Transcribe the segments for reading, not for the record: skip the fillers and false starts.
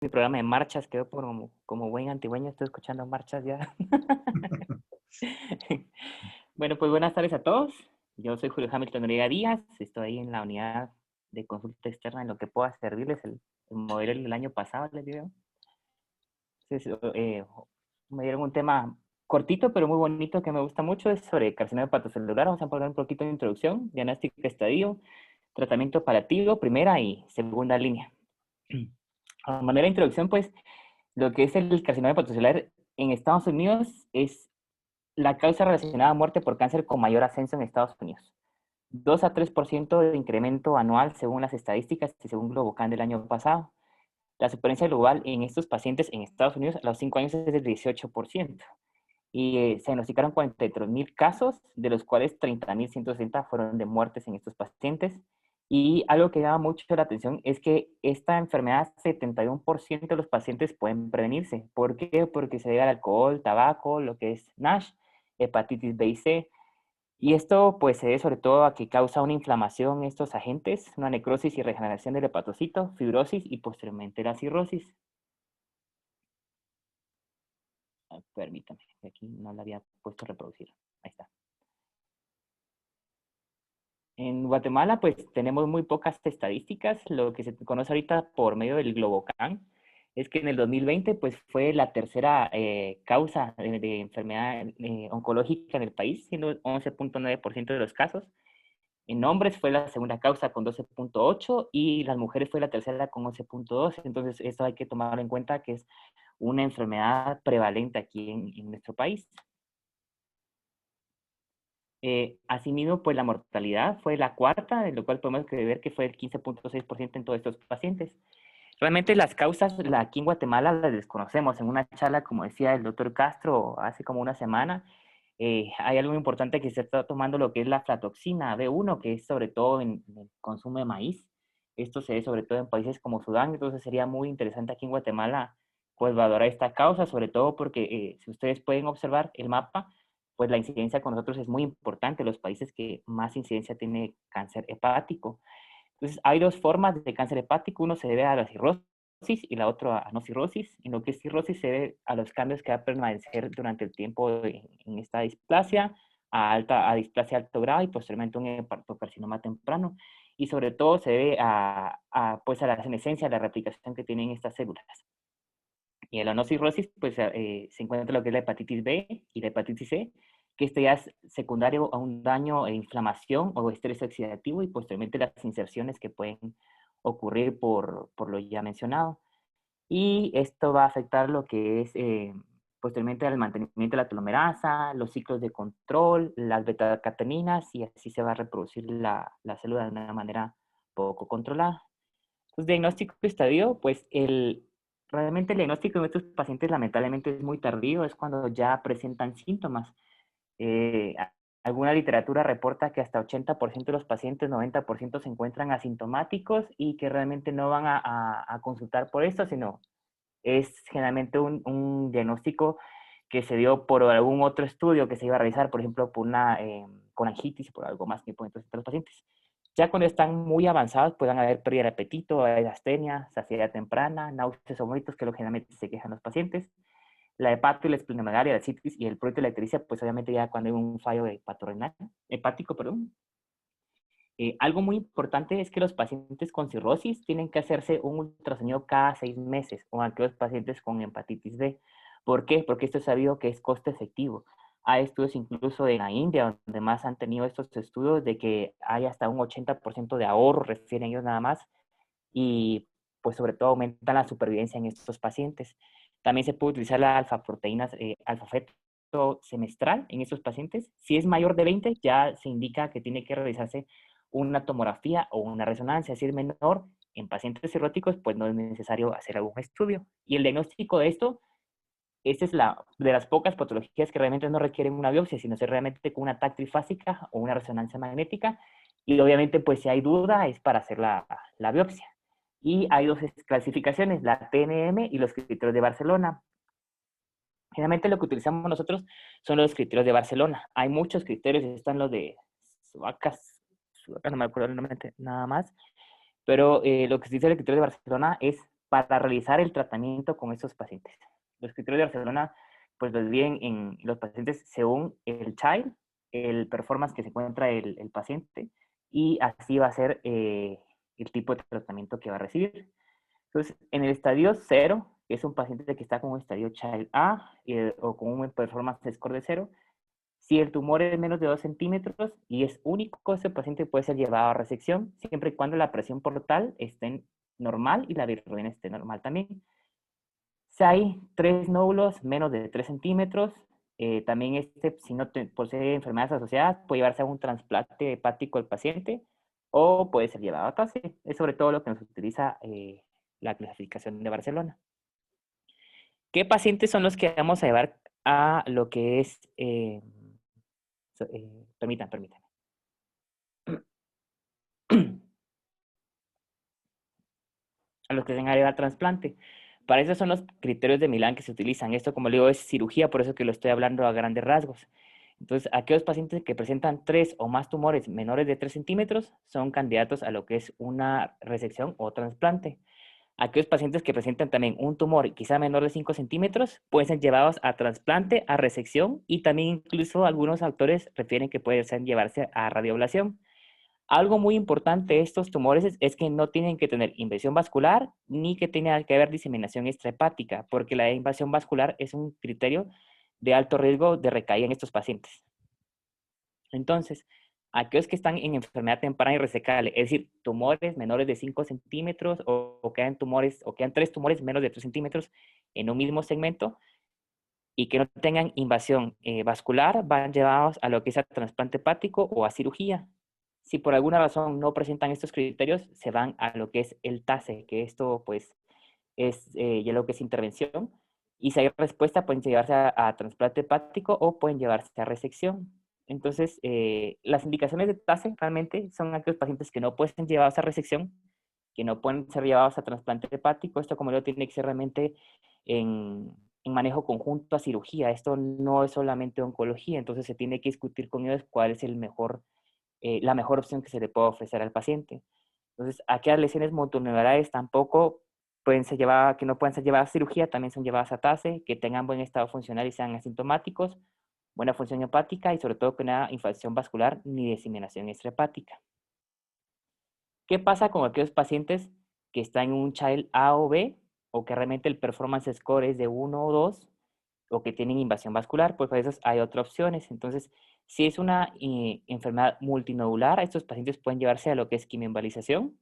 mi programa de marchas, quedó como buen antigüeño, estoy escuchando marchas ya. Bueno, pues buenas tardes a todos. Yo soy Julio Hamilton Noriega Díaz, estoy en la unidad de consulta externa en lo que pueda servirles el modelo del año pasado, les digo. Entonces, me dieron un tema cortito, pero muy bonito que me gusta mucho, es sobre carcinoma hepatocelular. Vamos a poner un poquito de introducción, diagnóstico, estadio, tratamiento paliativo, primera y segunda línea. A manera de introducción, pues, lo que es el carcinoma hepatocelular en Estados Unidos es la causa relacionada a muerte por cáncer con mayor ascenso en Estados Unidos. 2 a 3% de incremento anual según las estadísticas y según Globocan del año pasado. La supervivencia global en estos pacientes en Estados Unidos a los 5 años es del 18%. Y se diagnosticaron 43.000 casos, de los cuales 30.160 fueron de muertes en estos pacientes. Y algo que llama mucho la atención es que esta enfermedad, 71% de los pacientes pueden prevenirse. ¿Por qué? Porque se debe al alcohol, tabaco, lo que es NASH, hepatitis B y C. Y esto pues se debe sobre todo a que causa una inflamación estos agentes, una necrosis y regeneración del hepatocito, fibrosis y posteriormente la cirrosis. Permítame, aquí no la había puesto a reproducir. Ahí está. En Guatemala, pues tenemos muy pocas estadísticas. Lo que se conoce ahorita por medio del Globocan es que en el 2020, pues fue la tercera causa de enfermedad oncológica en el país, siendo 11.9% de los casos. En hombres fue la segunda causa con 12.8 y las mujeres fue la tercera con 11.2. Entonces, eso hay que tomarlo en cuenta que es una enfermedad prevalente aquí en nuestro país. Asimismo, pues la mortalidad fue la cuarta, de lo cual podemos ver que fue el 15.6% en todos estos pacientes. Realmente las causas aquí en Guatemala las desconocemos. En una charla, como decía el doctor Castro hace como una semana, hay algo importante que se está tomando lo que es la aflatoxina B1, que es sobre todo en el consumo de maíz. Esto se ve sobre todo en países como Sudán, entonces sería muy interesante aquí en Guatemala pues valorar esta causa, sobre todo porque si ustedes pueden observar el mapa, pues la incidencia con nosotros es muy importante, los países que más incidencia tiene cáncer hepático. Entonces, hay dos formas de cáncer hepático. Uno se debe a la cirrosis y la otra a no cirrosis. En lo que es cirrosis se debe a los cambios que va a permanecer durante el tiempo en esta displasia, a displasia alto grado y posteriormente un hepatocarcinoma temprano. Y sobre todo se debe pues a la senescencia, a la replicación que tienen estas células. Y en la no cirrosis, pues se encuentra lo que es la hepatitis B y la hepatitis C, que este ya es secundario a un daño e inflamación o estrés oxidativo y posteriormente las inserciones que pueden ocurrir por lo ya mencionado. Y esto va a afectar lo que es posteriormente el mantenimiento de la telomerasa, los ciclos de control, las beta-cateninas y así se va a reproducir la célula de una manera poco controlada. Pues, diagnóstico y estadio, pues realmente el diagnóstico de estos pacientes lamentablemente es muy tardío, es cuando ya presentan síntomas. Eh, alguna literatura reporta que hasta 80% de los pacientes, 90% se encuentran asintomáticos y que realmente no van a consultar por esto, sino es generalmente un diagnóstico que se dio por algún otro estudio que se iba a realizar, por ejemplo, por una colangitis, por algo más que pueden presentar los pacientes. Ya cuando están muy avanzados, pueden haber pérdida de apetito, astenia, saciedad temprana, náuseas o vómitos, que es lo que generalmente se quejan los pacientes. La hepato y la esplenomegalia, la citis y el proyecto de la ictericia, pues obviamente ya cuando hay un fallo hepático, perdón. Algo muy importante es que los pacientes con cirrosis tienen que hacerse un ultrasonido cada 6 meses o aquellos pacientes con hepatitis B. ¿Por qué? Porque esto es sabido que es costo efectivo. Hay estudios incluso en la India, donde más han tenido estos estudios de que hay hasta un 80% de ahorro, refieren ellos nada más, y pues sobre todo aumentan la supervivencia en estos pacientes. También se puede utilizar la alfa-proteínas, alfa-feto semestral en estos pacientes. Si es mayor de 20, ya se indica que tiene que realizarse una tomografía o una resonancia. Si es menor, en pacientes cirróticos, pues no es necesario hacer algún estudio. Y el diagnóstico de esto, esta es la de las pocas patologías que realmente no requieren una biopsia, sino ser realmente con una TAC trifásica o una resonancia magnética. Y obviamente, pues si hay duda, es para hacer la biopsia. Y hay dos clasificaciones, la TNM y los criterios de Barcelona. Generalmente lo que utilizamos nosotros son los criterios de Barcelona. Hay muchos criterios, están los de Suacas no me acuerdo el nombre nada más, pero lo que se dice del criterio de Barcelona es para realizar el tratamiento con estos pacientes. Los criterios de Barcelona pues los dividen en los pacientes según el child, el performance que se encuentra el paciente, y así va a ser el tipo de tratamiento que va a recibir. Entonces, en el estadio 0, que es un paciente que está con un estadio child A o con un performance score de 0, si el tumor es menos de 2 centímetros y es único, ese paciente puede ser llevado a resección, siempre y cuando la presión portal esté normal y la bilirrubina esté normal también. Si hay 3 nódulos menos de 3 centímetros, también si no posee enfermedades asociadas, puede llevarse a un trasplante hepático al paciente o puede ser llevado a TASE. Es sobre todo lo que nos utiliza la clasificación de Barcelona. ¿Qué pacientes son los que vamos a llevar a lo que es... permítanme. A los que se van a llevar trasplante. Para eso son los criterios de Milán que se utilizan. Esto, como le digo, es cirugía, por eso que lo estoy hablando a grandes rasgos. Entonces, aquellos pacientes que presentan 3 o más tumores menores de 3 centímetros son candidatos a lo que es una resección o trasplante. Aquellos pacientes que presentan también un tumor quizá menor de 5 centímetros pueden ser llevados a trasplante, a resección, y también incluso algunos autores refieren que pueden llevarse a radioablación. Algo muy importante de estos tumores es que no tienen que tener invasión vascular ni que tenga que haber diseminación extrahepática, porque la invasión vascular es un criterio de alto riesgo de recaída en estos pacientes. Entonces, aquellos que están en enfermedad temprana y resecable, es decir, tumores menores de 5 centímetros o quedan 3 tumores menos de 3 centímetros en un mismo segmento y que no tengan invasión vascular, van llevados a lo que es a trasplante hepático o a cirugía. Si por alguna razón no presentan estos criterios, se van a lo que es el TASE, que esto pues es ya lo que es intervención. Y si hay respuesta, pueden llevarse a trasplante hepático o pueden llevarse a resección. Entonces, las indicaciones de TASE realmente son aquellos pacientes que no pueden ser llevados a resección, que no pueden ser llevados a trasplante hepático. Esto, como lo tiene que ser realmente en manejo conjunto a cirugía. Esto no es solamente oncología, entonces se tiene que discutir con ellos cuál es la mejor opción que se le puede ofrecer al paciente. Entonces, aquellas lesiones motoneurales tampoco que no pueden ser llevadas a cirugía, también son llevadas a TASE, que tengan buen estado funcional y sean asintomáticos, buena función hepática y sobre todo que no haya infección vascular ni diseminación extrahepática. ¿Qué pasa con aquellos pacientes que están en un child A o B o que realmente el performance score es de 1 o 2 o que tienen invasión vascular? Pues para eso hay otras opciones. Entonces, si es una enfermedad multinodular, estos pacientes pueden llevarse a lo que es quimioembolización.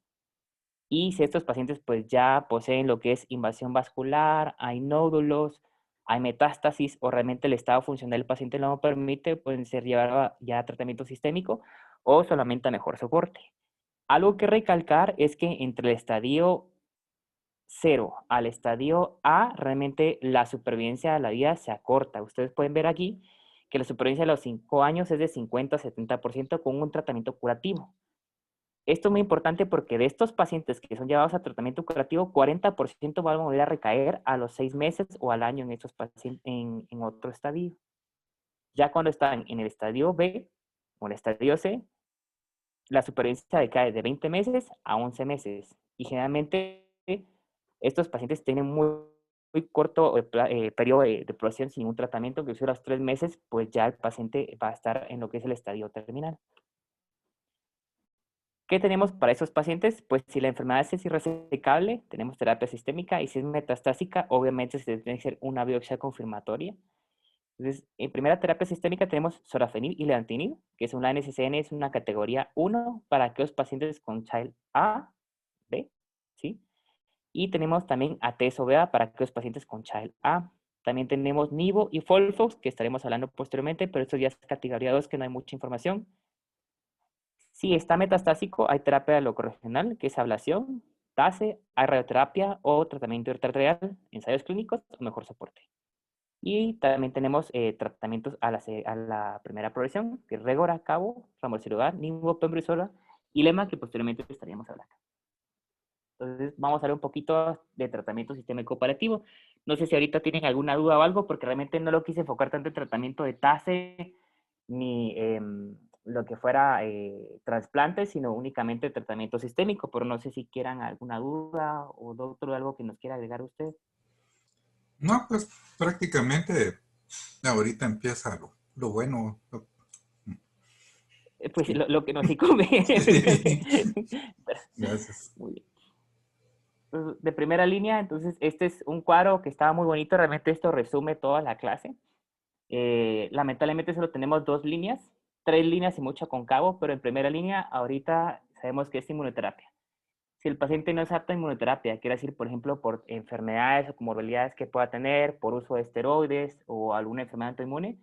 Y si estos pacientes pues ya poseen lo que es invasión vascular, hay nódulos, hay metástasis o realmente el estado funcional del paciente no lo permite, pueden ser llevados ya a tratamiento sistémico o solamente a mejor soporte. Algo que recalcar es que entre el estadio 0 al estadio A, realmente la supervivencia de la vida se acorta. Ustedes pueden ver aquí que la supervivencia de los 5 años es de 50 a 70% con un tratamiento curativo. Esto es muy importante porque de estos pacientes que son llevados a tratamiento curativo, 40% van a volver a recaer a los 6 meses o al año en estos pacientes en otro estadio. Ya cuando están en el estadio B o en el estadio C, la supervivencia decae de 20 meses a 11 meses. Y generalmente estos pacientes tienen muy corto periodo de población sin ningún tratamiento, que a los 3 meses, pues ya el paciente va a estar en lo que es el estadio terminal. ¿Qué tenemos para esos pacientes? Pues si la enfermedad es irresecable, tenemos terapia sistémica y si es metastásica, obviamente se tiene que hacer una biopsia confirmatoria. Entonces, en primera terapia sistémica tenemos sorafenib y levantinib, que es una NCCN, es una categoría 1 para aquellos pacientes con Child A, B, ¿sí? Y tenemos también ATSOVA para aquellos pacientes con Child A. También tenemos Nivo y Folfox, que estaremos hablando posteriormente, pero esto ya es categoría 2, que no hay mucha información. Si está metastásico, hay terapia locorregional, que es ablación, TASE, hay radioterapia o tratamiento arterial, ensayos clínicos o mejor soporte. Y también tenemos tratamientos a la primera progresión, que es Regora, Cabo, Ramoxirudar, Nimbo, Pembrolizola y Lema, que posteriormente estaríamos hablando. Entonces, vamos a ver un poquito de tratamiento sistémico operativo. No sé si ahorita tienen alguna duda o algo, porque realmente no lo quise enfocar tanto en tratamiento de TASE, ni lo que fuera trasplante, sino únicamente tratamiento sistémico, pero no sé si quieran alguna duda o doctor, algo que nos quiera agregar usted. No, pues prácticamente ahorita empieza lo bueno. Pues lo que nos incumbe. Sí, gracias. Muy bien. Entonces, de primera línea, entonces este es un cuadro que estaba muy bonito, realmente esto resume toda la clase. Lamentablemente solo tenemos dos líneas, tres líneas y mucho cóncavo, pero en primera línea ahorita sabemos que es inmunoterapia. Si el paciente no es apto a inmunoterapia, quiere decir, por ejemplo, por enfermedades o comorbilidades que pueda tener, por uso de esteroides o alguna enfermedad autoinmune,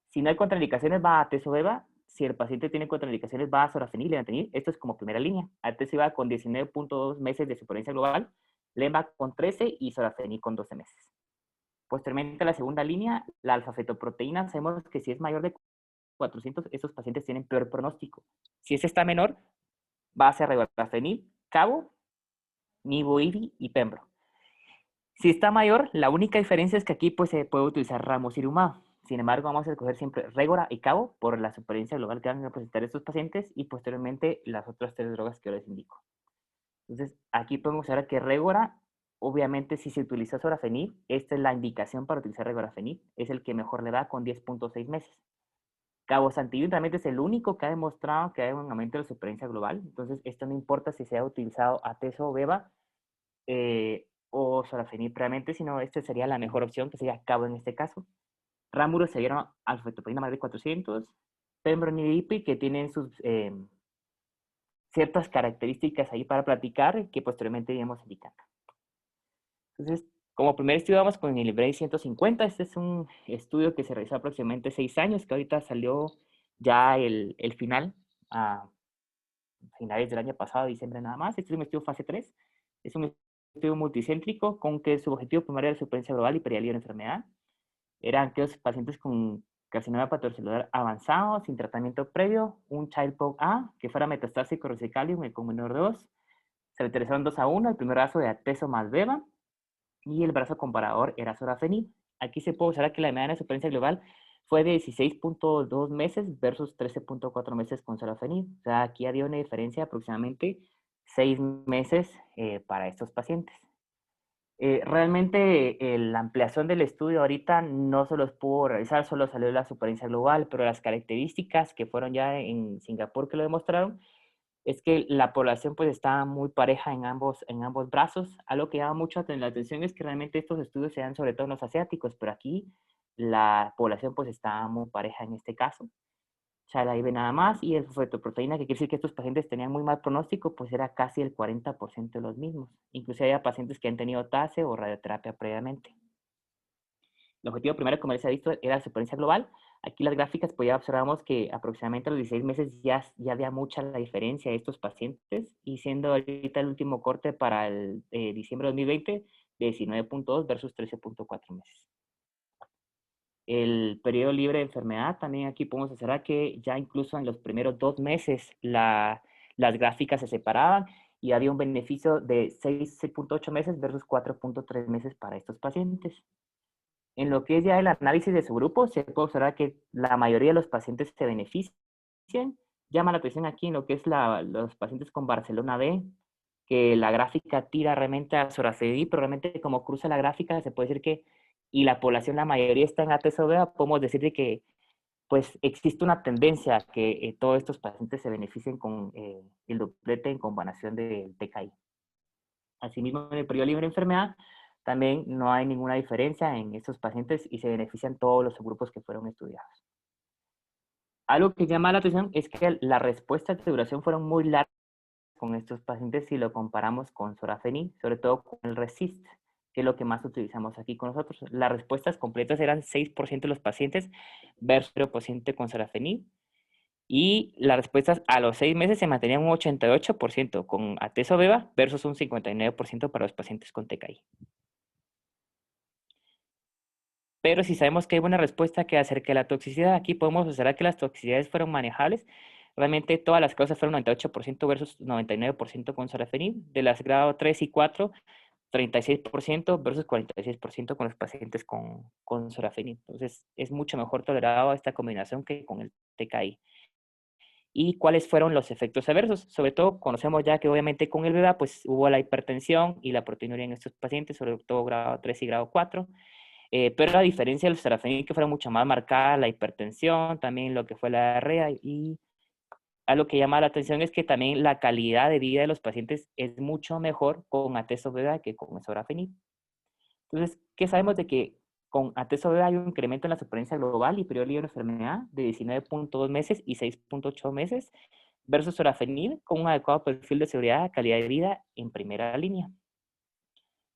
si no hay contraindicaciones, va a atezolizumab. Si el paciente tiene contraindicaciones, va a sorafenib, lenvatinib. Esto es como primera línea. Atezolizumab con 19.2 meses de supervivencia global, lenva con 13 y sorafenib con 12 meses. Posteriormente, la segunda línea, la alfa-fetoproteína, sabemos que si es mayor de 400, estos pacientes tienen peor pronóstico. Si ese está menor, va a ser regorafenib, cabo, nivo-ibi y pembro. Si está mayor, la única diferencia es que aquí pues, se puede utilizar ramucirumab. Sin embargo, vamos a escoger siempre Régora y Cabo por la supervivencia global que van a presentar estos pacientes y posteriormente las otras tres drogas que yo les indico. Entonces, aquí podemos ver que Régora, obviamente, si se utiliza sorafenib, esta es la indicación para utilizar regorafenib, es el que mejor le da con 10.6 meses. Cabozantinib realmente es el único que ha demostrado que hay un aumento de la supervivencia global, entonces esto no importa si se ha utilizado atezo o beva, o sorafenib previamente, sino esta sería la mejor opción, que sería Cabo en este caso. Rámulo se dieron alfa-fetoproteína más de 400, pembrolizumab que tienen sus ciertas características ahí para platicar que posteriormente iremos indicando. Entonces, como primer estudio vamos con el Library 150. Este es un estudio que se realizó aproximadamente 6 años, que ahorita salió ya el final a finales del año pasado, diciembre nada más. Este es un estudio fase 3. Es un estudio multicéntrico con que su objetivo primario era la supervivencia global y perialía de la enfermedad. Eran aquellos pacientes con carcinoma hepatocelular avanzado, sin tratamiento previo, un Child-Pugh A, que fuera metastásico resecalium, el con menor 2. Se le interesaron 2-1, el primer brazo de atezo más beva, y el brazo comparador era sorafenib. Aquí se puede observar que la mediana de supervivencia global fue de 16.2 meses versus 13.4 meses con sorafenib. O sea, aquí había una diferencia de aproximadamente 6 meses para estos pacientes. Realmente la ampliación del estudio ahorita no se los pudo realizar, solo salió la supervivencia global, pero las características que fueron ya en Singapur que lo demostraron es que la población pues está muy pareja en ambos brazos. Algo que llama mucho la atención es que realmente estos estudios se dan sobre todo en los asiáticos, pero aquí la población pues está muy pareja en este caso. Saliva nada más, y el fetoproteína, que quiere decir que estos pacientes tenían muy mal pronóstico, pues era casi el 40% de los mismos. Incluso había pacientes que han tenido TACE o radioterapia previamente. El objetivo primero, como les he visto, era la supervivencia global. Aquí las gráficas, pues ya observamos que aproximadamente a los 16 meses ya había mucha la diferencia de estos pacientes, y siendo ahorita el último corte para el diciembre de 2020 de 19.2 versus 13.4 meses. El periodo libre de enfermedad, también aquí podemos observar que ya incluso en los primeros 2 meses las gráficas se separaban y había un beneficio de 6.8 meses versus 4.3 meses para estos pacientes. En lo que es ya el análisis de su grupo, se puede observar que la mayoría de los pacientes se benefician. Llama la atención aquí en lo que es los pacientes con Barcelona B, que la gráfica tira realmente a sorafenib, pero realmente como cruza la gráfica se puede decir que, y la población, la mayoría está en ATSOBEA, podemos decir de que pues existe una tendencia a que todos estos pacientes se beneficien con el doblete en combinación del TKI. Asimismo, en el periodo libre de enfermedad, también no hay ninguna diferencia en estos pacientes y se benefician todos los subgrupos que fueron estudiados. Algo que llama la atención es que las respuestas de duración fueron muy largas con estos pacientes si lo comparamos con sorafenib, sobre todo con el RESIST, que es lo que más utilizamos aquí con nosotros. Las respuestas completas eran 6% de los pacientes versus 0% con sorafenib, y las respuestas a los 6 meses se mantenían un 88% con atezo-beva versus un 59% para los pacientes con TKI. Pero si sabemos que hay buena respuesta que acerca de la toxicidad, aquí podemos observar que las toxicidades fueron manejables. Realmente todas las causas fueron 98% versus 99% con sorafenib. De las grado 3 y 4, 36% versus 46% con los pacientes con sorafenib. Entonces, es mucho mejor tolerado esta combinación que con el TKI. y cuáles fueron los efectos adversos. Sobre todo, conocemos ya que obviamente con el VEDA, pues hubo la hipertensión y la proteinuria en estos pacientes, sobre todo grado 3 y grado 4. Pero a diferencia del sorafenib, que fuera mucho más marcada la hipertensión, también lo que fue la diarrea, y a lo que llama la atención es que también la calidad de vida de los pacientes es mucho mejor con atezolizumab que con el sorafenib. Entonces, ¿qué sabemos de que con atezolizumab hay un incremento en la supervivencia global y periodo libre de enfermedad de 19.2 meses y 6.8 meses versus sorafenib con un adecuado perfil de seguridad, calidad de vida en primera línea?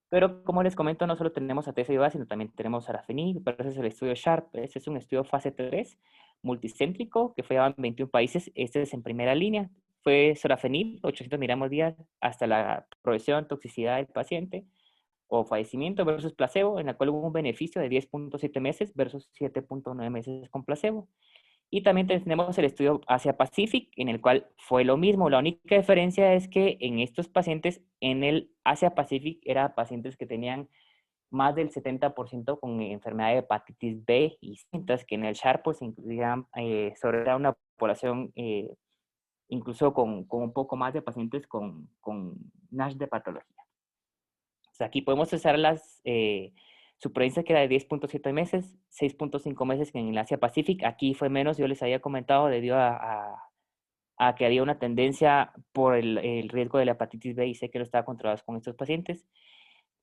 Pero como les comento, no solo tenemos atezolizumab, sino también tenemos sorafenib, pero ese es el estudio SHARP. Ese es un estudio fase 3 multicéntrico que fue llevado en 21 países. Este es en primera línea. Fue sorafenib, 800 miligramos días hasta la progresión, toxicidad del paciente o fallecimiento versus placebo, en la cual hubo un beneficio de 10.7 meses versus 7.9 meses con placebo. Y también tenemos el estudio Asia Pacific, en el cual fue lo mismo. La única diferencia es que en estos pacientes, en el Asia Pacific, eran pacientes que tenían más del 70% con enfermedad de hepatitis B y C, mientras que en el SHARP pues incluían sobre una población incluso con un poco más de pacientes con NASH de patología. O sea, aquí podemos usar las supervivencia que era de 10.7 meses, 6.5 meses en el Asia Pacific. Aquí fue menos, yo les había comentado, debido a que había una tendencia por el riesgo de la hepatitis B y C que no estaba controlado con estos pacientes.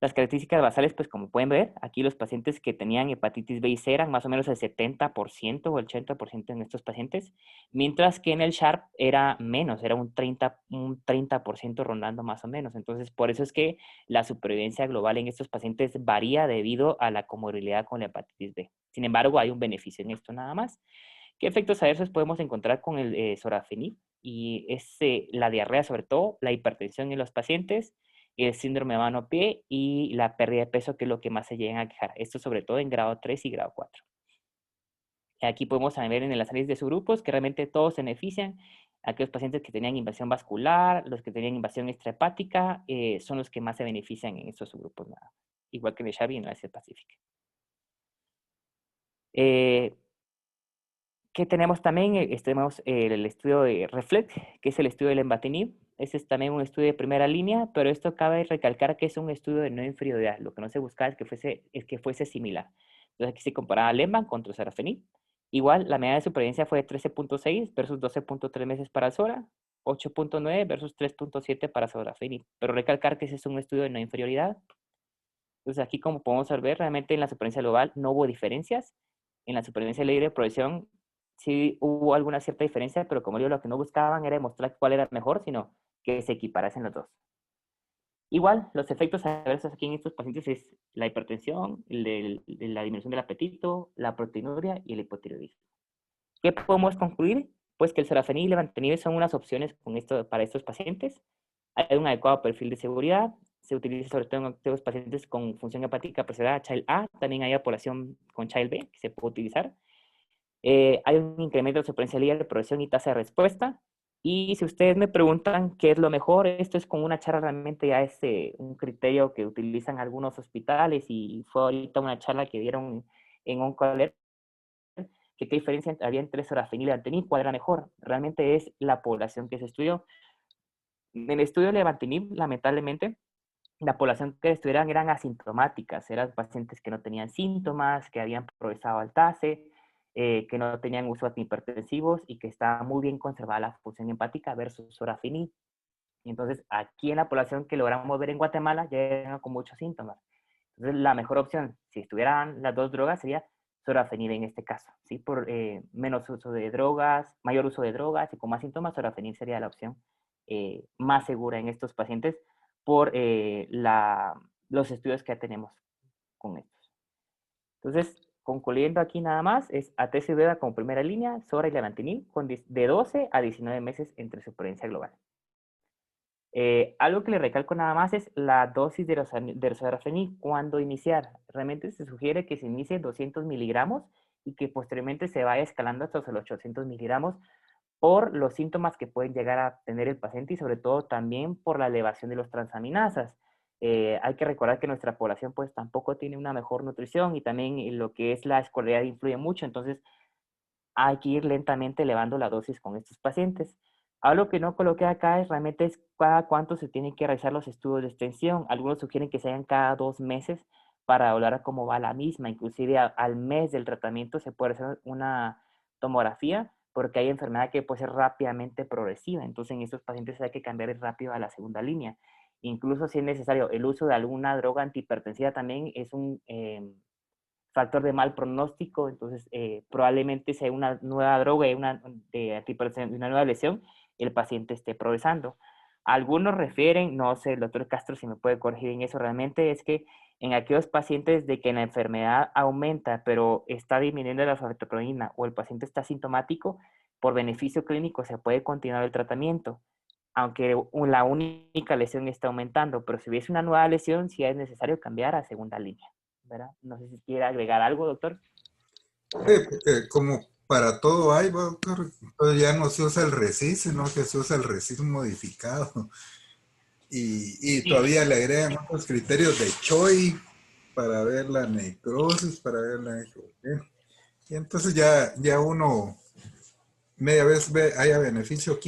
Las características basales, pues como pueden ver, aquí los pacientes que tenían hepatitis B y C eran más o menos el 70% o el 80% en estos pacientes, mientras que en el SHARP era menos, era un 30% rondando más o menos. Entonces, por eso es que la supervivencia global en estos pacientes varía debido a la comorbilidad con la hepatitis B. Sin embargo, hay un beneficio en esto nada más. ¿Qué efectos adversos podemos encontrar con el sorafenib? Y es la diarrea sobre todo, la hipertensión en los pacientes, el síndrome de mano-pie y la pérdida de peso, que es lo que más se llegan a quejar. Esto sobre todo en grado 3 y grado 4. Aquí podemos ver en el análisis de subgrupos que realmente todos se benefician. Aquellos pacientes que tenían invasión vascular, los que tenían invasión extrahepática, son los que más se benefician en estos subgrupos. Nada. Igual que en el Xavi y en el Asia Pacífico. ¿Qué tenemos también? Tenemos el estudio de REFLECT, que es el estudio del lenvatinib. Ese es también un estudio de primera línea, pero esto cabe recalcar que es un estudio de no inferioridad. Lo que no se buscaba es que fuese similar. Entonces aquí se comparaba lenva contra sorafenib. Igual, la medida de supervivencia fue de 13.6 versus 12.3 meses para Sora, 8.9 versus 3.7 para sorafenib. Pero recalcar que ese es un estudio de no inferioridad. Entonces aquí, como podemos ver, realmente en la supervivencia global no hubo diferencias. En la supervivencia libre de progresión sí hubo alguna cierta diferencia, pero como digo, lo que no buscaban era demostrar cuál era mejor, sino que se equiparasen los dos. Igual, los efectos adversos aquí en estos pacientes es la hipertensión, la disminución del apetito, la proteinuria y el hipotiroidismo. ¿Qué podemos concluir? Pues que el sorafenib y el levantinib son unas opciones para estos pacientes. Hay un adecuado perfil de seguridad. Se utiliza sobre todo en aquellos pacientes con función hepática preservada Child A. También hay población con Child B que se puede utilizar. Hay un incremento de supervivencia libre de progresión y tasa de respuesta. Y si ustedes me preguntan qué es lo mejor, esto es con una charla, realmente ya es un criterio que utilizan algunos hospitales y fue ahorita una charla que dieron en OncoAlert, que qué diferencia había entre sorafenib y levantinib, cuál era mejor. Realmente es la población que se estudió. En el estudio de levantinib, lamentablemente, la población que estudiaban eran asintomáticas, eran pacientes que no tenían síntomas, que habían progresado al TACE, que no tenían uso de antihipertensivos y que estaba muy bien conservada la función hepática versus sorafenib. Entonces, aquí en la población que logramos ver en Guatemala, ya eran con muchos síntomas. Entonces, la mejor opción, si estuvieran las dos drogas, sería sorafenib en este caso, ¿sí? Por menos uso de drogas, mayor uso de drogas y con más síntomas, sorafenib sería la opción más segura en estos pacientes por los estudios que ya tenemos con estos. Entonces, concluyendo aquí nada más, es atezolizumab como primera línea, Sora y levantinib, de 12 a 19 meses entre supervivencia global. Algo que le recalco nada más es la dosis de sorafenib cuando iniciar. Realmente se sugiere que se inicie 200 miligramos y que posteriormente se vaya escalando hasta los 800 miligramos por los síntomas que pueden llegar a tener el paciente y sobre todo también por la elevación de los transaminasas. Hay que recordar que nuestra población pues tampoco tiene una mejor nutrición y también lo que es la escolaridad influye mucho, entonces hay que ir lentamente elevando la dosis con estos pacientes. Algo que no coloqué acá es realmente es cada cuánto se tienen que realizar los estudios de extensión. Algunos sugieren que sean cada 2 meses para hablar a cómo va la misma. Inclusive al mes del tratamiento se puede hacer una tomografía porque hay enfermedad que puede ser rápidamente progresiva. Entonces en estos pacientes hay que cambiar rápido a la segunda línea. Incluso si es necesario el uso de alguna droga antihipertensiva también es un factor de mal pronóstico, entonces probablemente sea una nueva droga y una nueva lesión, el paciente esté progresando. Algunos refieren, no sé, el doctor Castro si me puede corregir en eso, realmente es que en aquellos pacientes de que la enfermedad aumenta, pero está disminuyendo la fibroproteína o el paciente está sintomático, por beneficio clínico se puede continuar el tratamiento, aunque la única lesión está aumentando, pero si hubiese una nueva lesión, sí es necesario cambiar a segunda línea, ¿verdad? No sé si quiere agregar algo, doctor. Sí, porque como para todo hay, doctor, entonces ya no se usa el RECIST, sino que se usa el RECIST modificado. Y Sí, todavía le agregan otros criterios de Choi para ver la necrosis, para ver la hemoglobina. Y entonces ya uno media vez ve, haya beneficio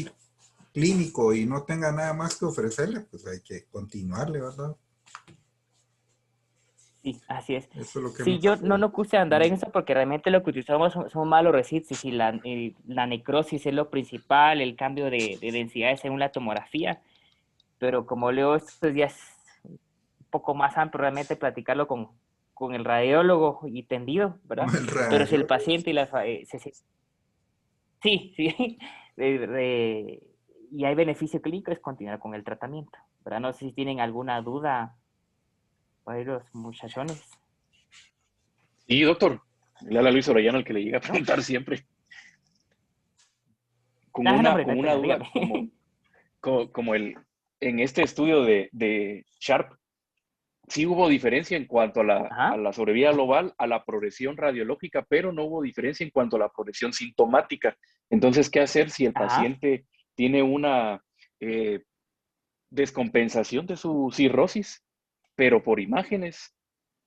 clínico y no tenga nada más que ofrecerle, pues hay que continuarle, ¿verdad? sí, así es. Eso es lo que Sí, hemos yo no aprendido. quise andar en eso porque realmente lo que utilizamos son malos residuos y la necrosis es lo principal, el cambio de densidad según la tomografía, pero como leo estos días un poco más amplio, realmente platicarlo con el radiólogo y tendido, ¿verdad? El Pero si el radio. paciente y sí, sí, y hay beneficio clínico es continuar con el tratamiento, ¿verdad? No sé si tienen alguna duda para los muchachones. Sí, doctor. Le habla Luis Orellano, el que le llega a preguntar siempre. Con No, una, hombre, no con hay una pena, duda, dígame. como en este estudio de Sharp, sí hubo diferencia en cuanto a Ajá, la sobrevida global, a la progresión radiológica, pero no hubo diferencia en cuanto a la progresión sintomática. Entonces, ¿qué hacer si el ajá. paciente tiene una eh, descompensación de su cirrosis, pero por imágenes?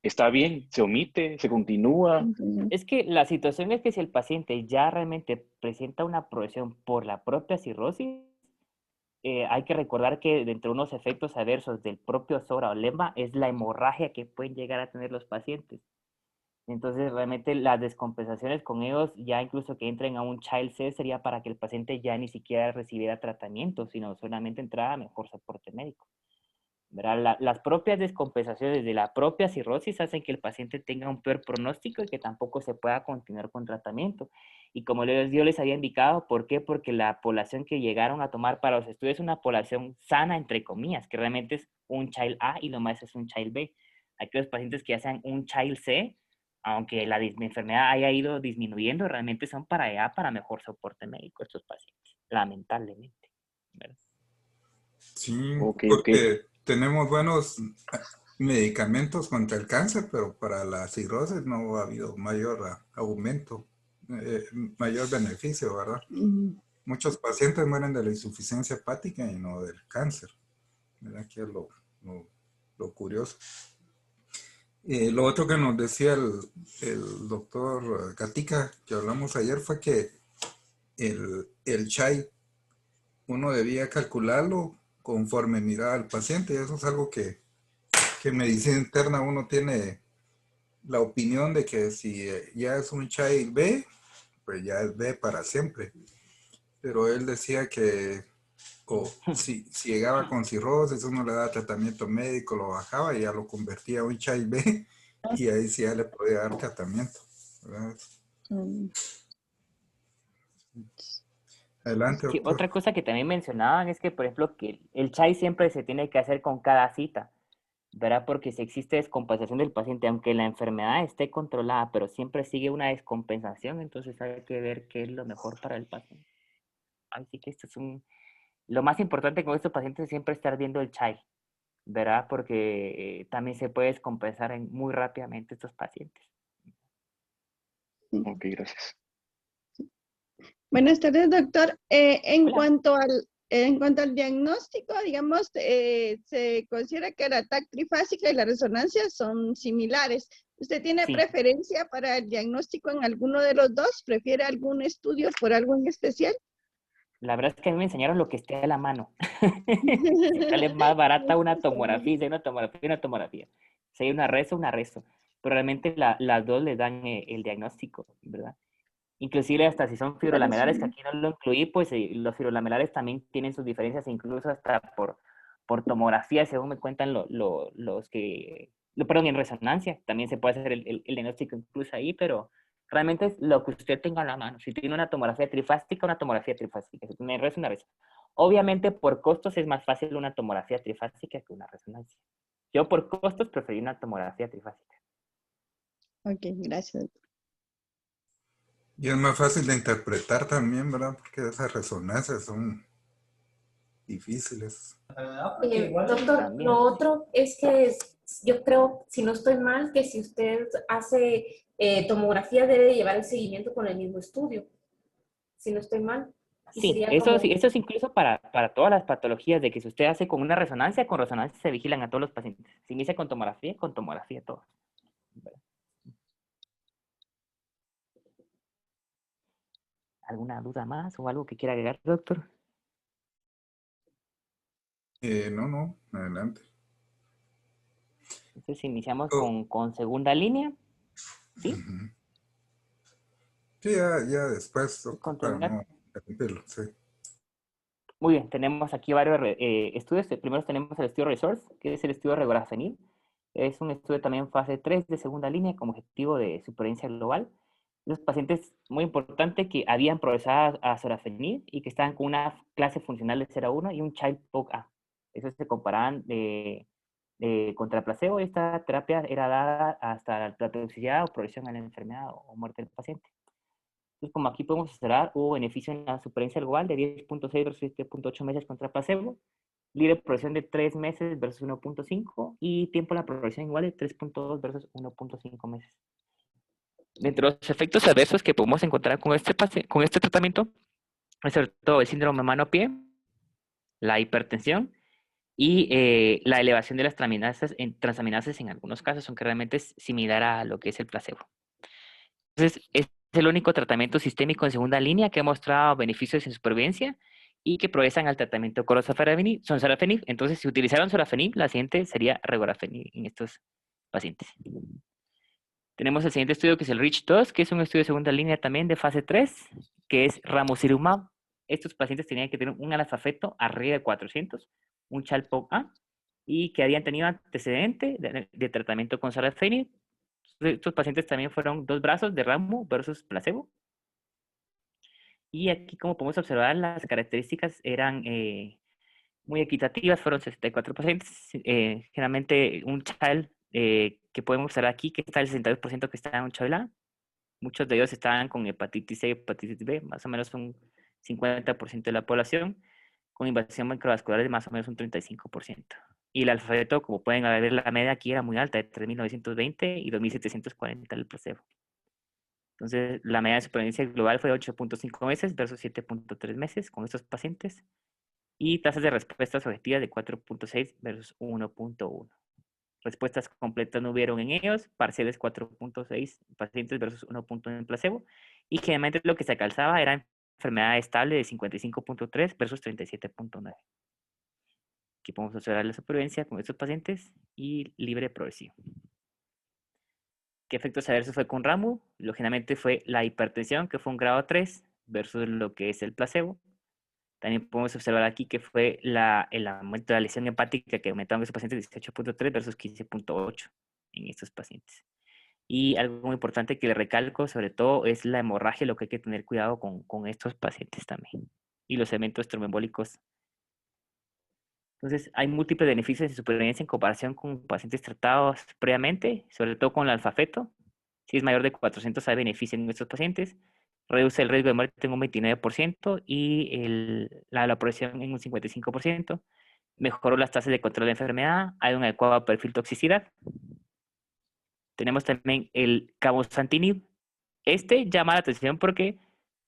¿Está bien? ¿Se omite? ¿Se continúa? Es que la situación es que si el paciente ya realmente presenta una progresión por la propia cirrosis, hay que recordar que dentro de unos efectos adversos del propio SORA o LEMA es la hemorragia que pueden llegar a tener los pacientes. Entonces, realmente las descompensaciones con ellos, ya incluso que entren a un Child C, sería para que el paciente ya ni siquiera recibiera tratamiento, sino solamente entrara a mejor soporte médico. ¿Verdad? Las propias descompensaciones de la propia cirrosis hacen que el paciente tenga un peor pronóstico y que tampoco se pueda continuar con tratamiento. Y como yo les había indicado, ¿por qué? Porque la población que llegaron a tomar para los estudios es una población sana, entre comillas, que realmente es un Child A y lo más es un Child B. Aquellos pacientes que hacen un Child C, aunque la enfermedad haya ido disminuyendo, realmente son para allá, para mejor soporte médico estos pacientes, lamentablemente. ¿Verdad? Sí, Ok, ok. porque tenemos buenos medicamentos contra el cáncer, pero para la cirrosis no ha habido mayor aumento, mayor beneficio, ¿verdad? Muchos pacientes mueren de la insuficiencia hepática y no del cáncer, ¿verdad? Que es lo curioso. Lo otro que nos decía el doctor Gatica, que hablamos ayer, fue que el chai uno debía calcularlo conforme miraba al paciente, y eso es algo que en medicina interna uno tiene la opinión de que si ya es un child B, pues ya es B para siempre. Pero él decía que si llegaba con cirrosis, uno le daba tratamiento médico, lo bajaba y ya lo convertía a un child B y ahí sí ya le podía dar tratamiento, ¿verdad? Adelante, Sí, doctor. otra cosa que también mencionaban es que, por ejemplo, que el chai siempre se tiene que hacer con cada cita, ¿verdad? Porque si existe descompensación del paciente, aunque la enfermedad esté controlada, pero siempre sigue una descompensación, entonces hay que ver qué es lo mejor para el paciente. Así que esto es lo más importante con estos pacientes es siempre estar viendo el chai, ¿verdad? Porque también se puede descompensar muy rápidamente estos pacientes. Ok, gracias. Buenas tardes, doctor. Hola. En cuanto al diagnóstico, digamos, se considera que la TAC trifásica y la resonancia son similares. ¿Usted tiene Sí, preferencia para el diagnóstico en alguno de los dos? ¿Prefiere algún estudio por algo en especial? la verdad es que a mí me enseñaron lo que esté a la mano. Si sale más barata una tomografía, si hay una tomografía. Si hay una rezo. Pero realmente las dos le dan el diagnóstico, ¿verdad? Inclusive hasta si son fibrolamelares, que aquí no lo incluí, pues los fibrolamelares también tienen sus diferencias, incluso hasta por tomografía, según me cuentan los que, perdón, en resonancia, también se puede hacer el diagnóstico incluso ahí, pero realmente es lo que usted tenga a la mano. Si tiene una tomografía trifástica, una tomografía trifástica. Si tiene una rezo. Obviamente por costos es más fácil una tomografía trifásica que una resonancia. Yo por costos preferí una tomografía trifásica. Ok, gracias. Y es más fácil de interpretar también, ¿verdad? Porque esas resonancias son difíciles. Doctor, También. lo otro es que yo creo, si no estoy mal, que si usted hace tomografía debe llevar el seguimiento con el mismo estudio. Si no estoy mal. Y Sí, sería eso, como, sí, eso es incluso para todas las patologías, de que si usted hace con una resonancia, con resonancia se vigilan a todos los pacientes. Si inicia con tomografía todos. ¿Alguna duda más o algo que quiera agregar, doctor? No, adelante. Entonces iniciamos Oh, con segunda línea, ¿sí? ujú. Sí, ya después, Y doctor, con para terminar. no interrumpirlo, sí. Muy bien, tenemos aquí varios estudios. Primero tenemos el estudio RESOURCE, que es el estudio de regorafenib. Es un estudio también fase 3 de segunda línea como objetivo de supervivencia global. Los pacientes, muy importante, que habían progresado a sorafenib y que estaban con una clase funcional de 0 a 1 y un child POC-A. Eso se comparaban contra placebo. Esta terapia era dada hasta la toxicidad o progresión a la enfermedad o muerte del paciente. Entonces, como aquí podemos observar, hubo beneficio en la supervivencia global de 10.6 versus 7.8 meses contra placebo, libre progresión de 3 meses versus 1.5 y tiempo de la progresión igual de 3.2 versus 1.5 meses. Dentro de los efectos adversos que podemos encontrar con este tratamiento, es sobre todo el síndrome mano-pie, la hipertensión y la elevación de las transaminasas en algunos casos, aunque realmente es similar a lo que es el placebo. Entonces, es el único tratamiento sistémico en segunda línea que ha mostrado beneficios en supervivencia y que progresan al tratamiento con sorafenib. Entonces, si utilizaron sorafenib, la siguiente sería regorafenib en estos pacientes. Tenemos el siguiente estudio que es el REACH-2, que es un estudio de segunda línea también de fase 3, que es ramucirumab. Estos pacientes tenían que tener un alfa-feto arriba de 400, un CHALPOG-A, y que habían tenido antecedente de tratamiento con sorafenib. Estos pacientes también fueron 2 brazos de ramu versus placebo. Y aquí, como podemos observar, las características eran muy equitativas, fueron 64 pacientes, generalmente un child que podemos observar aquí, que está el 62% que está en un child A. Muchos de ellos estaban con hepatitis C y hepatitis B, más o menos un 50% de la población, con invasión microvascular de más o menos un 35%. Y el alfabeto, como pueden ver, la media aquí era muy alta, de 3.920 y 2.740 el placebo. Entonces, la media de supervivencia global fue 8.5 meses versus 7.3 meses con estos pacientes. Y tasas de respuestas objetivas de 4.6 versus 1.1. Respuestas completas no hubieron en ellos, parciales 4.6 pacientes versus 1.1 en placebo. Y generalmente lo que se calzaba era enfermedad estable de 55.3 versus 37.9. Aquí podemos observar la supervivencia con estos pacientes y libre progresivo. ¿Qué efectos adversos fue con Ramu? Lógicamente fue la hipertensión, que fue un grado 3, versus lo que es el placebo. También podemos observar aquí que fue el aumento de la lesión hepática que aumentaron en estos pacientes 18.3 versus 15.8 en estos pacientes. Y algo muy importante que le recalco sobre todo es la hemorragia, lo que hay que tener cuidado con estos pacientes también. Y los eventos tromboembólicos. Entonces, hay múltiples beneficios de supervivencia en comparación con pacientes tratados previamente, sobre todo con el alfafeto. Si es mayor de 400, hay beneficio en estos pacientes. Reduce el riesgo de muerte en un 29% y la progresión en un 55%. Mejoró las tasas de control de enfermedad. Hay un adecuado perfil toxicidad. Tenemos también el cabozantinib. Este llama la atención porque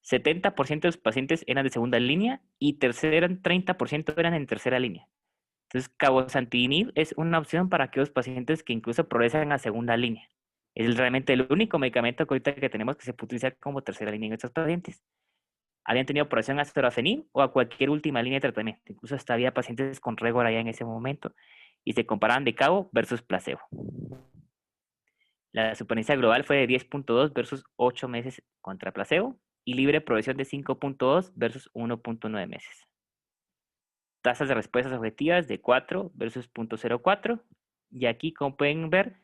70% de los pacientes eran de segunda línea y 30% eran en tercera línea. Entonces, cabozantinib es una opción para aquellos pacientes que incluso progresan a segunda línea. Es realmente el único medicamento que ahorita que tenemos que se puede utilizar como tercera línea en estos pacientes. Habían tenido progresión a sorafenib o a cualquier última línea de tratamiento. Incluso hasta había pacientes con Regora ya en ese momento. Y se comparaban de cabo versus placebo. La supervivencia global fue de 10.2 versus 8 meses contra placebo. Y libre progresión de 5.2 versus 1.9 meses. Tasas de respuestas objetivas de 4 versus 0.04. Y aquí, como pueden ver,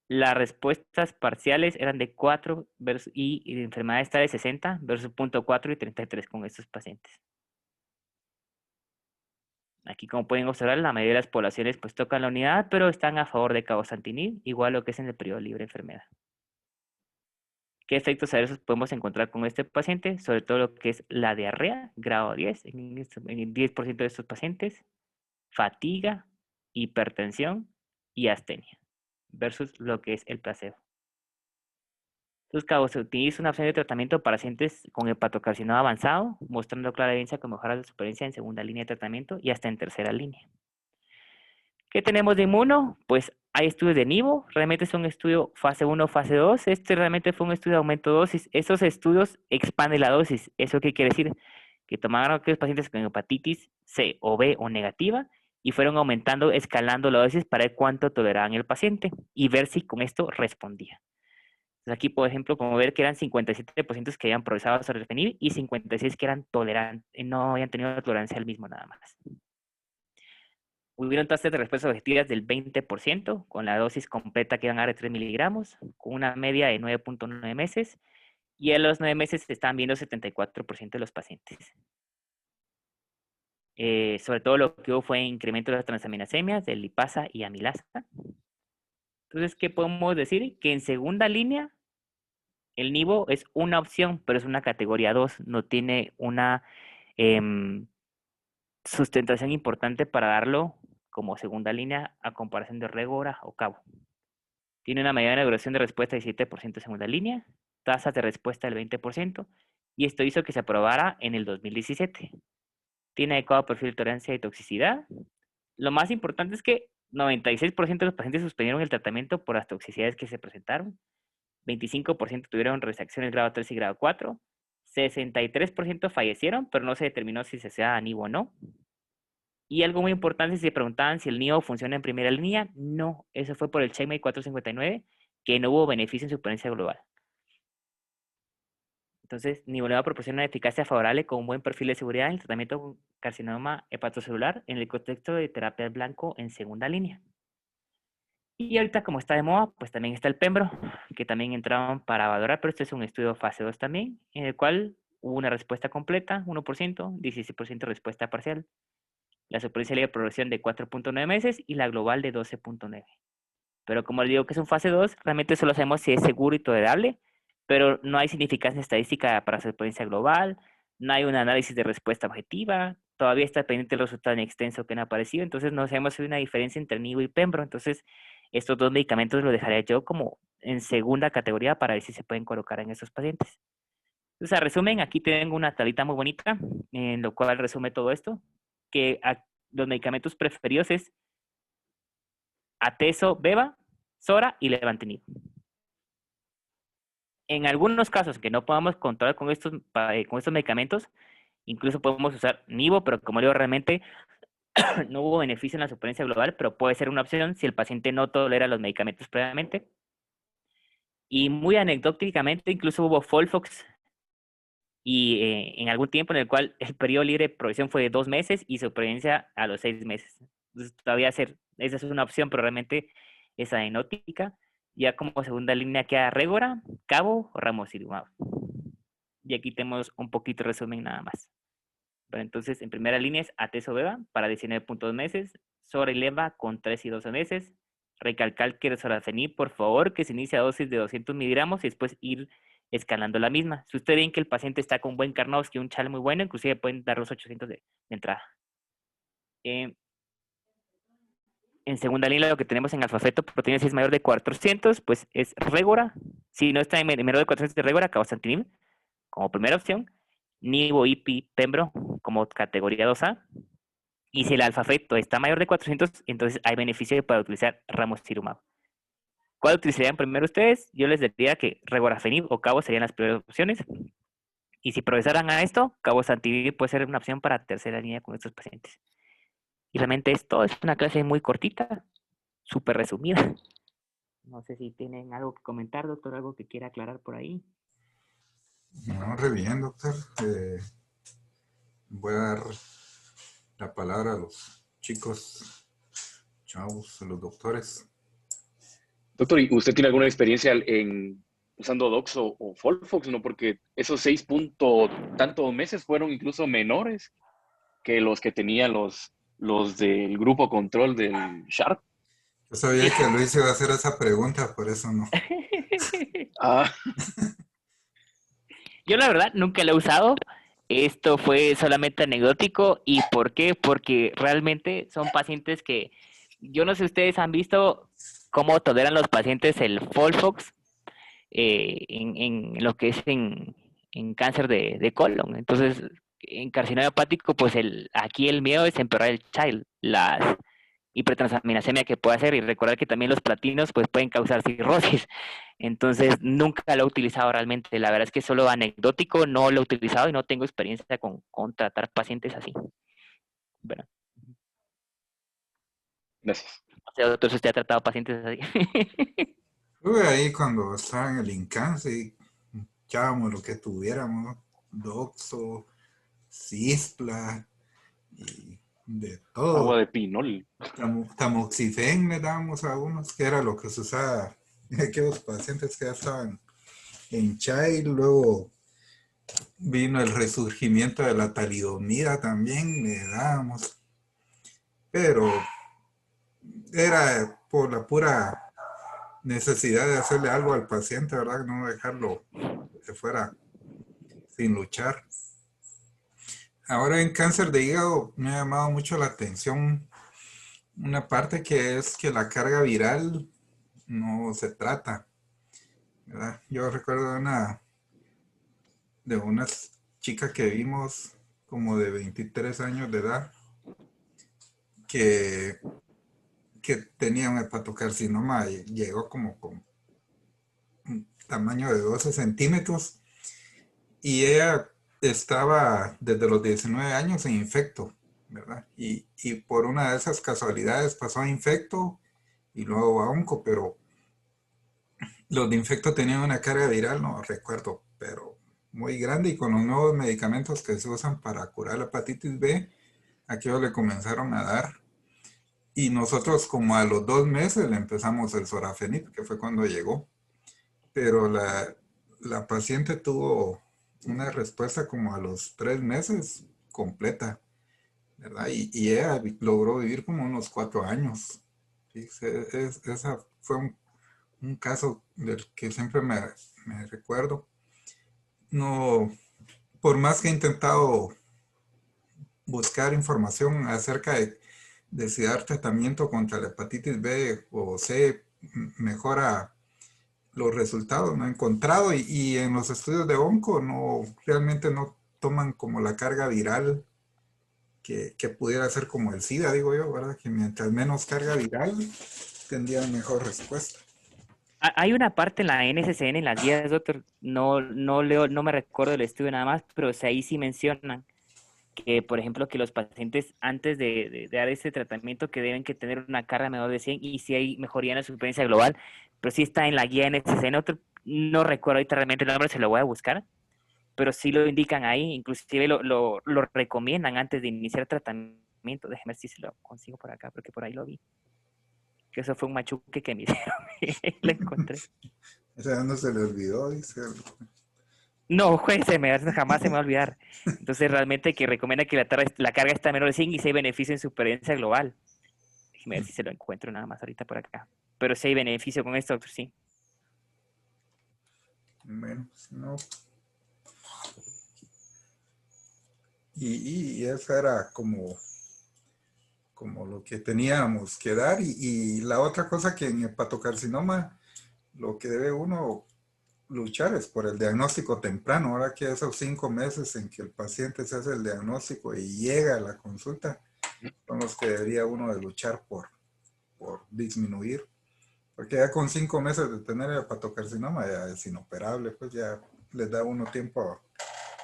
las respuestas parciales eran de 4 versus, y de enfermedad está de 60 versus 0.4 y 33 con estos pacientes. Aquí, como pueden observar, la mayoría de las poblaciones pues tocan la unidad, pero están a favor de cabozantinib, igual lo que es en el periodo libre de enfermedad. ¿Qué efectos adversos podemos encontrar con este paciente? Sobre todo lo que es la diarrea, grado 10, en el 10% de estos pacientes, fatiga, hipertensión y astenia, versus lo que es el placebo. Entonces, cabozantinib es una opción de tratamiento para pacientes con hepatocarcinoma avanzado, mostrando clara evidencia que mejora la supervivencia en segunda línea de tratamiento y hasta en tercera línea. ¿Qué tenemos de inmuno? Pues hay estudios de nivo, realmente es un estudio fase 1, fase 2. Este realmente fue un estudio de aumento de dosis. Esos estudios expanden la dosis. ¿Eso qué quiere decir? Que tomaron a aquellos pacientes con hepatitis C o B o negativa y fueron aumentando, escalando la dosis para ver cuánto toleraban el paciente y ver si con esto respondía. Entonces aquí, por ejemplo, como ver que eran 57% que habían progresado a sorafenib y 56 que eran tolerantes, no habían tenido tolerancia al mismo nada más. Hubieron tasas de respuestas objetivas del 20%, con la dosis completa que iban a dar de 3 miligramos, con una media de 9.9 meses, y a los 9 meses se estaban viendo 74% de los pacientes. Sobre todo lo que hubo fue incremento de las transaminasemias, de lipasa y amilasa. Entonces, ¿qué podemos decir? Que en segunda línea, el nivo es una opción, pero es una categoría 2, no tiene una sustentación importante para darlo como segunda línea a comparación de Regora o Cabo. Tiene una mediana de duración de respuesta de 7% en segunda línea, tasas de respuesta del 20%, y esto hizo que se aprobara en el 2017. Tiene adecuado perfil de tolerancia y toxicidad. Lo más importante es que 96% de los pacientes suspendieron el tratamiento por las toxicidades que se presentaron, 25% tuvieron reacciones grado 3 y grado 4, 63% fallecieron, pero no se determinó si se hacía nivo o no. Y algo muy importante, si se preguntaban si el NIO funciona en primera línea, no. Eso fue por el CheckMate 459, que no hubo beneficio en supervivencia global. Entonces, nivolumab proporciona una eficacia favorable con un buen perfil de seguridad en el tratamiento con carcinoma hepatocelular en el contexto de terapia blanco en segunda línea. Y ahorita, como está de moda, pues también está el pembro, que también entraban para valorar, pero este es un estudio fase 2 también, en el cual hubo una respuesta completa, 1%, 16% respuesta parcial. La supervivencia libre de progresión de 4.9 meses y la global de 12.9. Pero como les digo que es un fase 2, realmente solo sabemos si es seguro y tolerable, pero no hay significancia estadística para supervivencia global, no hay un análisis de respuesta objetiva, todavía está pendiente el resultado en extenso que no ha aparecido, entonces no sabemos si hay una diferencia entre nivo y pembro, entonces estos dos medicamentos los dejaría yo como en segunda categoría para ver si se pueden colocar en esos pacientes. Entonces, a resumen, aquí tengo una tablita muy bonita, en lo cual resume todo esto, que los medicamentos preferidos es atezo, beva, sora y levantinib. En algunos casos que no podamos controlar con estos medicamentos, incluso podemos usar nivo, pero como digo, realmente no hubo beneficio en la supervivencia global, pero puede ser una opción si el paciente no tolera los medicamentos previamente. Y muy anecdóticamente, incluso hubo Folfox y en algún tiempo en el cual el periodo libre de progresión fue de 2 meses y supervivencia a los 6 meses. Entonces, todavía esa es una opción, pero realmente es anecdótica. Ya como segunda línea queda Regora, Cabo o ramucirumab. Y aquí tenemos un poquito de resumen nada más. Pero entonces, en primera línea es atezo-beva para 19.2 meses, sora y leva con 3 y 12 meses. Recalcar que el sorafenib, por favor, que se inicie a dosis de 200 miligramos y después ir escalando la misma. Si ustedes ven que el paciente está con buen Karnofsky, un chal muy bueno, inclusive pueden dar los 800 de entrada. En segunda línea lo que tenemos en alfafeto, proteína si es mayor de 400, pues es Regora. Si no está en menor de 400 de Regora, cabozantinib como primera opción. Nivo, IPI, Pembro como categoría 2A. Y si el alfafeto está mayor de 400, entonces hay beneficio para utilizar ramucirumab. ¿Cuál utilizarían primero ustedes? Yo les diría que regorafenib o cabo serían las primeras opciones. Y si progresaran a esto, cabozantinib puede ser una opción para tercera línea con estos pacientes. Y realmente esto es una clase muy cortita, súper resumida. No sé si tienen algo que comentar, doctor, algo que quiera aclarar por ahí. No, re bien, doctor. Voy a dar la palabra a los chicos, chavos, a los doctores. Doctor, ¿y usted tiene alguna experiencia usando Doxo o Folfox? ¿No? Porque esos 6 meses fueron incluso menores que los que tenían los del grupo control del Sharp. Yo sabía que Luis iba a hacer esa pregunta, por eso no. Ah, Yo la verdad nunca lo he usado. Esto fue solamente anecdótico. ¿Y por qué? Porque realmente son pacientes que, yo no sé si ustedes han visto cómo toleran los pacientes el Folfox en lo que es en cáncer de colon. Entonces, en carcinoma hepático, pues aquí el miedo es empeorar el child, las hipertransaminasemia que puede hacer, y recordar que también los platinos pues pueden causar cirrosis. Entonces, nunca lo he utilizado realmente. La verdad es que solo anecdótico, no lo he utilizado y no tengo experiencia con tratar pacientes así. Bueno, gracias. o sea, doctor, si usted ha tratado pacientes así. Estuve ahí cuando estaba en el Incanse y echábamos lo que tuviéramos, Doxo, Cispla y de Agua todo. de pinol. Tamoxifen le dábamos a unos, que era lo que se usaba en aquellos pacientes que ya estaban en Child. Luego vino el resurgimiento de la talidomida también, le dábamos. Pero era por la pura necesidad de hacerle algo al paciente, ¿verdad? No dejarlo que fuera sin luchar. Ahora en cáncer de hígado me ha llamado mucho la atención una parte que es que la carga viral no se trata, ¿verdad? Yo recuerdo de una chica que vimos como de 23 años de edad que, que tenía un hepatocarcinoma y llegó como con un tamaño de 12 centímetros y ella estaba desde los 19 años en infecto, ¿verdad? Y por una de esas casualidades pasó a infecto y luego a onco, pero los de infecto tenían una carga viral, no recuerdo, pero muy grande, y con los nuevos medicamentos que se usan para curar la hepatitis B, aquellos le comenzaron a dar. Y nosotros como a los 2 meses le empezamos el sorafenib, que fue cuando llegó. Pero la paciente tuvo una respuesta como a los 3 meses completa, ¿verdad? Y ella logró vivir como unos 4 años. ¿Sí? Esa fue un caso del que siempre me recuerdo. No, por más que he intentado buscar información acerca de si dar tratamiento contra la hepatitis B o C mejora los resultados, no he encontrado, y en los estudios de onco realmente no toman como la carga viral que pudiera ser como el SIDA, digo yo, ¿verdad? Que mientras menos carga viral tendrían mejor respuesta. Hay una parte en la NSCN, en las guías, doctor, no leo, no me recuerdo el estudio nada más, pero ahí sí mencionan que, por ejemplo, que los pacientes antes de dar ese tratamiento que deben que tener una carga menor de 100, y si hay mejoría en la supervivencia global, pero sí está en la guía NSCN, otro, no recuerdo ahorita realmente el nombre, se lo voy a buscar, pero sí lo indican ahí, inclusive lo recomiendan antes de iniciar tratamiento. Déjeme ver si se lo consigo por acá, porque por ahí lo vi. Que eso fue un machuque que me hicieron. Lo encontré. O sea, no se le olvidó, dice. No, juez, jamás se me va a olvidar. Entonces, realmente que recomienda que la carga está menor de 100 y si hay beneficio en supervivencia global. Déjeme ver si se lo encuentro nada más ahorita por acá. Pero si hay beneficio con esto, doctor, sí. Bueno, si no. Y eso era como lo que teníamos que dar. Y la otra cosa que en hepatocarcinoma lo que debe uno luchar es por el diagnóstico temprano. Ahora que esos 5 meses en que el paciente se hace el diagnóstico y llega a la consulta, son los que debería uno de luchar por disminuir. Porque ya con 5 meses de tener el hepatocarcinoma ya es inoperable, pues ya les da uno tiempo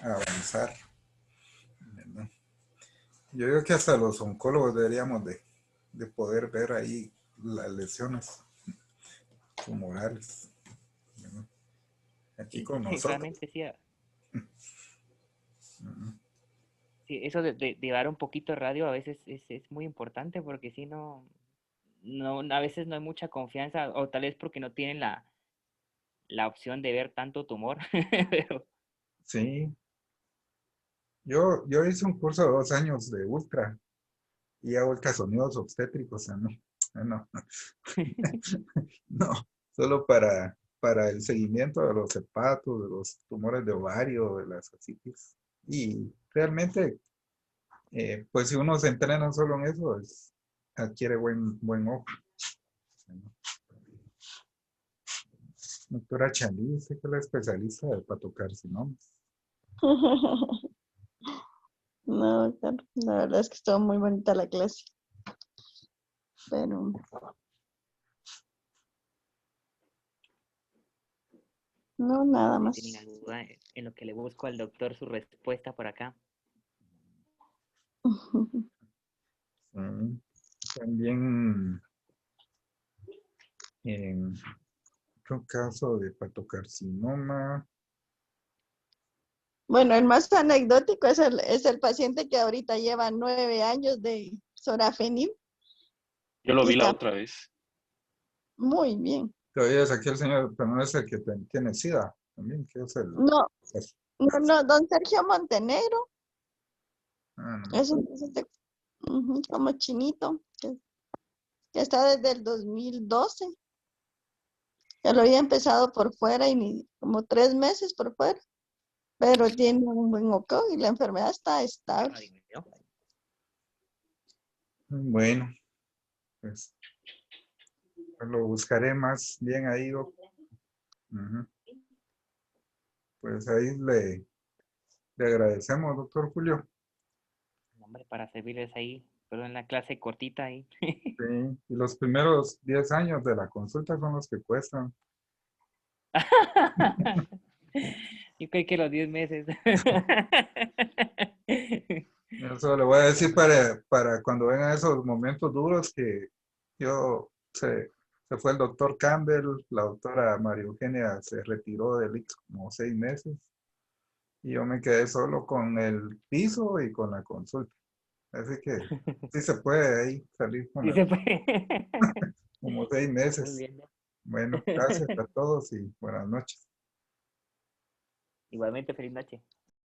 a avanzar. ¿No? Yo creo que hasta los oncólogos deberíamos de poder ver ahí las lesiones tumorales, ¿no? Aquí con nosotros. Realmente sí. Sí, eso de llevar un poquito de radio a veces es muy importante porque si no, a veces no hay mucha confianza o tal vez porque no tienen la opción de ver tanto tumor. Pero Sí, yo hice un curso de 2 años de ultra y a ultrasonidos obstétricos, o sea, no, no, no, solo para el seguimiento de los hepatos, de los tumores de ovario, de las ascitis. Y realmente, pues si uno se entrena solo en eso, adquiere buen ojo. Doctora Chalí, usted que es la especialista de hepatocarcinomas. No, claro, la verdad es que estuvo muy bonita la clase. Pero no, nada si más. tienen alguna duda en lo que le busco al doctor su respuesta por acá. También en otro caso de hepatocarcinoma. Bueno, el más anecdótico es el paciente que ahorita lleva 9 años de sorafenib Yo lo y vi la está otra vez. muy bien. Todavía es aquí el señor, pero no es el que tiene SIDA también, que es el... No, es- no, don Sergio Montenegro, no. es un paciente como chinito, que está desde el 2012. Ya lo había empezado por fuera y como 3 meses por fuera, pero tiene un buen oco y la enfermedad está estable. Bueno, pues lo buscaré más bien ahí, Doc. Ujú. Pues ahí le agradecemos, doctor Julio. Hombre, para servirles ahí, pero en la clase cortita ahí. Sí, y los primeros 10 años de la consulta son los que cuestan. Yo creo que los 10 meses. Eso le voy a decir para cuando vengan esos momentos duros que se fue el doctor Campbell, la doctora María Eugenia se retiró del ICS como 6 meses y yo me quedé solo con el piso y con la consulta. Así que sí se puede ahí salir Sí se puede. como 6 Muy meses. bien. Bueno, gracias a todos y buenas noches. Igualmente, feliz noche.